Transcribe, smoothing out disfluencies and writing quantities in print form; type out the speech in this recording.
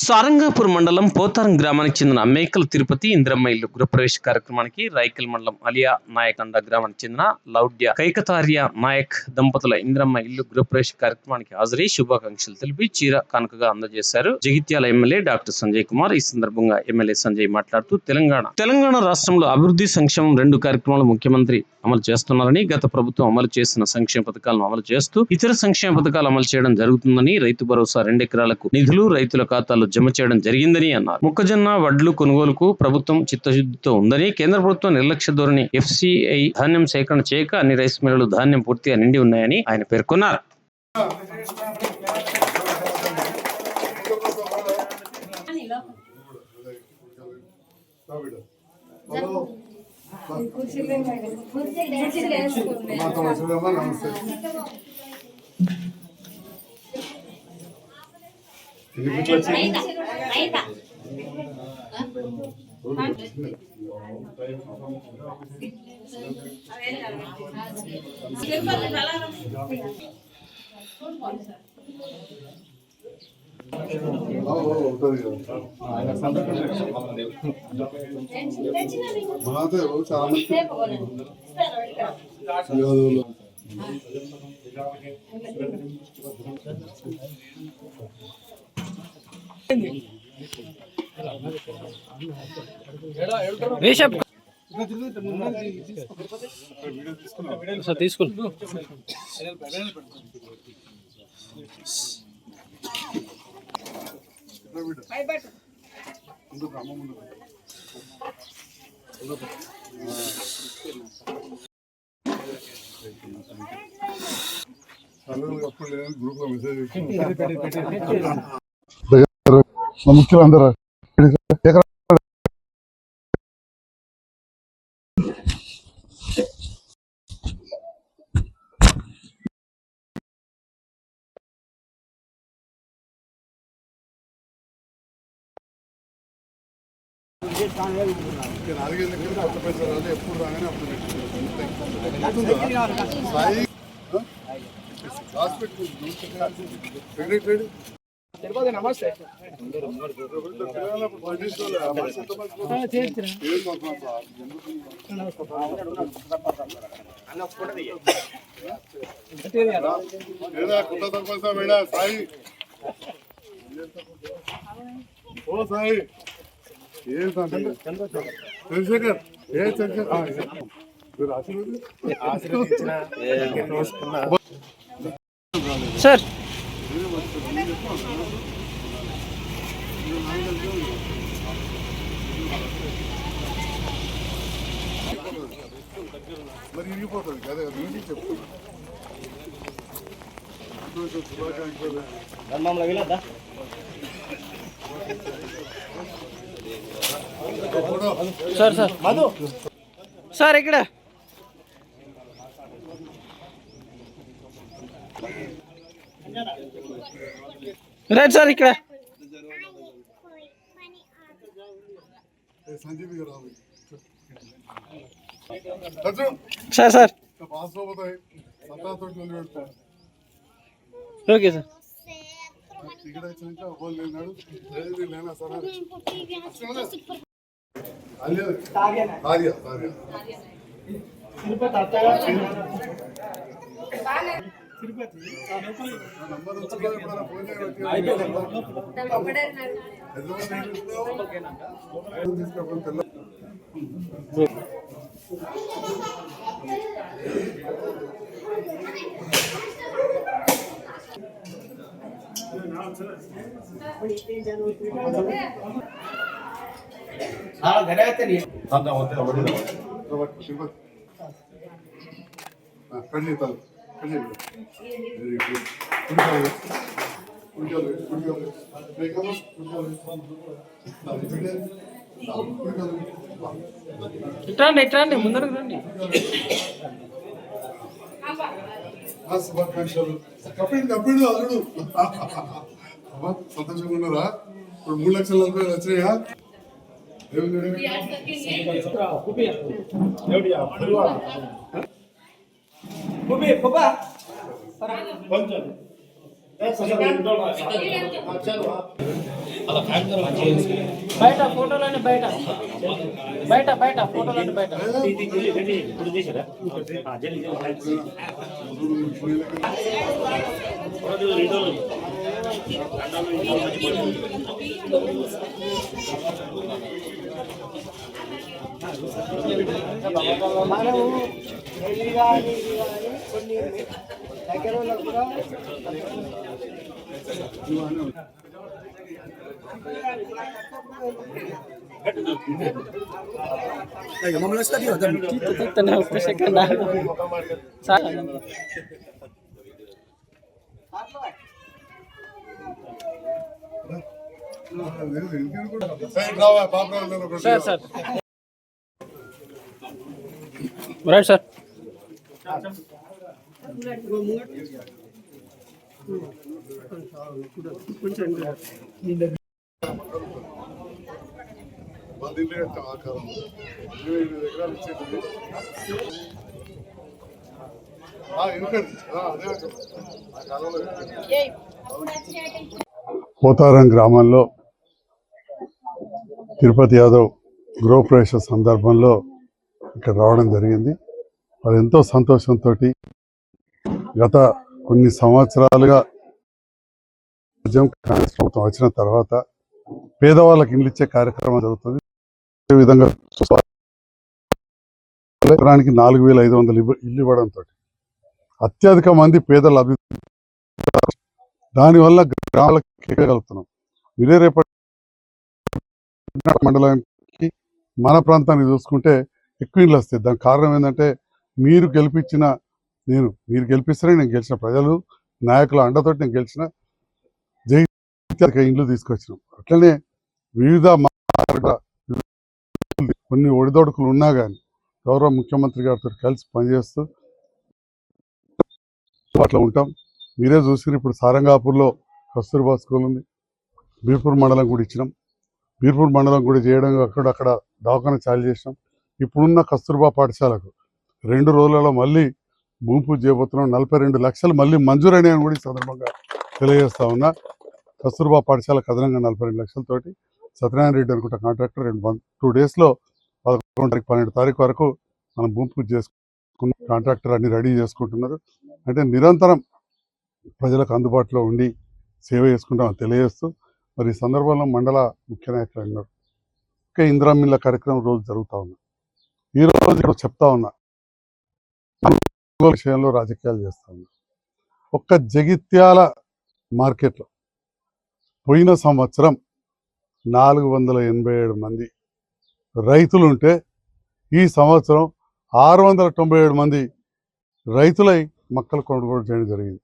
సారంగాపూర్ మండలం పోతారం గ్రామానికి చెందిన మేకల తిరుపతి ఇంద్రమ్మ ఇల్లు గృహప్రవేశ కార్యక్రమానికి రైకల్ మండలం అలియా నాయకండ గ్రామానికి చెందిన లౌడ్య కైకతార్య నాయక్ దంపతుల ఇంద్రమ్మ ఇల్లు గృహప్రవేశ కార్యక్రమానికి హాజరై శుభాకాంక్షలు తెలిపి చీర కానుకగా అందజేశారు. Jagtial MLA doctor Sanjay Kumar. ఈ సందర్భంగా ఎమ్మెల్యే సంజయ్ మాట్లాడుతూ తెలంగాణ రాష్ట్రంలో అభివృద్ధి సంక్షేమం రెండు కార్యక్రమాలు ముఖ్యమంత్రి అమలు చేస్తున్నారని, గత ప్రభుత్వం అమలు చేసిన సంక్షేమ పథకాలను అమలు చేస్తూ ఇతర సంక్షేమ పథకాలు అమలు చేయడం జరుగుతుందని, రైతు భరోసా 2 ఎకరాలకు నిధులు రైతుల ఖాతాల్లో జమ చేయడం జరిగిందని అన్నారు. మొక్కజొన్న వడ్లు కొనుగోలుకు ప్రభుత్వం చిత్తశుద్ధితో ఉందని, కేంద్ర ప్రభుత్వం నిర్లక్ష్య ధోరణి FCI ధాన్యం సేకరణ చేయక అన్ని రైస్ మిల్లులు ధాన్యం పూర్తిగా నిండి ఉన్నాయని ఆయన పేర్కొన్నారు. ముఖ్యులందరూ ఎప్పుడు రాగానే అప్పుడు నమస్తే సాయి ఓ సాయి చంద్రశేఖర్ సార్ మరి ఇరిగిపోతుంది కదా నుంచి చెప్తున్నా. శుభాకాంక్షలు. సార్ సార్ మధు సార్ ఇక్కడ రైట్ సార్ ఇక్కడ సార్ సార్ ఓకే సార్ ఇట్రండి ముందరకు రండి. శుభాకాంక్షలు. కప్పిండు అల్లుడు సంతోషంగా ఉన్నారా? ఇప్పుడు 3 లక్షల రూపాయలు వచ్చినాయా? బయట ఫోటోలన్నీ బయట బయట బయట ఫోటోలన్నీ బయట మనము కొన్ని దగ్గర కూడా sir sir right sir Potharam గ్రామంలో తిరుపతి యాదవ్ గృహప్రవేశ సందర్భంలో ఇక్కడ రావడం జరిగింది. అది ఎంతో సంతోషంతో గత కొన్ని సంవత్సరాలుగా కాంగ్రెస్ ప్రభుత్వం వచ్చిన తర్వాత పేదవాళ్ళకి ఇల్లు ఇచ్చే కార్యక్రమం జరుగుతుంది. అదే విధంగా ఎకరానికి 4,500 ఇల్లు ఇవ్వడంతో అత్యధిక మంది పేదలు అభివృద్ధి, దానివల్ల గ్రామాలకు కేయగలుగుతున్నాం. ఇదే రేపటి మండలానికి మన ప్రాంతానికి చూసుకుంటే ఎక్కువ ఇళ్ళు వస్తాయి. దానికి కారణం ఏంటంటే మీరు గెలిపిస్తేనే నేను గెలిచిన, ప్రజలు నాయకుల అండతోటి నేను గెలిచిన ఇండ్లు తీసుకొచ్చినాం. అట్లనే వివిధ కొన్ని ఒడిదొడుకులు ఉన్నా కానీ గౌరవ ముఖ్యమంత్రి గారితో కలిసి పనిచేస్తూ అట్లా ఉంటాం. మీరే చూసి ఇప్పుడు సారంగాపూర్లో కస్తూర్బా స్కూల్ ఉంది, బీర్పూర్ మండలం కూడా ఇచ్చినాం. బీర్పూర్ మండలం కూడా చేయడం అక్కడ దవాఖానా చాలు చేసినాం. ఇప్పుడున్న కస్తూర్బా పాఠశాలకు 2 రోజులలో మళ్ళీ భూమి పూజ చేయబోతున్నాం. 42 లక్షలు మళ్ళీ మంజూరైన కూడా ఈ సందర్భంగా తెలియజేస్తా ఉన్నా. కస్తూర్బా పాఠశాలకు అదనంగా 42 లక్షలతోటి సత్యనారాయణ రెడ్డి అనుకుంటా కాంట్రాక్టర్ 2 డేస్లో 11 తారీఖు 12 తారీఖు వరకు మనం భూమి పూజ చేసుకున్న కాంట్రాక్టర్ అన్ని రెడీ చేసుకుంటున్నారు. అంటే నిరంతరం ప్రజలకు అందుబాటులో ఉండి సేవ చేసుకుంటామని తెలియజేస్తూ, మరి ఈ సందర్భంలో మండల ముఖ్య నాయకులు అన్నారు ఇంకా ఇందిరా మిల్ల కార్యక్రమం రోజు జరుగుతూ ఉంది. ఈరోజు ఇక్కడ చెప్తా ఉన్నా విషయంలో రాజకీయాలు చేస్తా ఉన్నా. ఒక్క జగిత్యాల మార్కెట్లో పోయిన సంవత్సరం 487 మంది రైతులు ఉంటే ఈ సంవత్సరం 697 మంది రైతులై మొక్కలు కొనుగోలు చేయడం జరిగింది.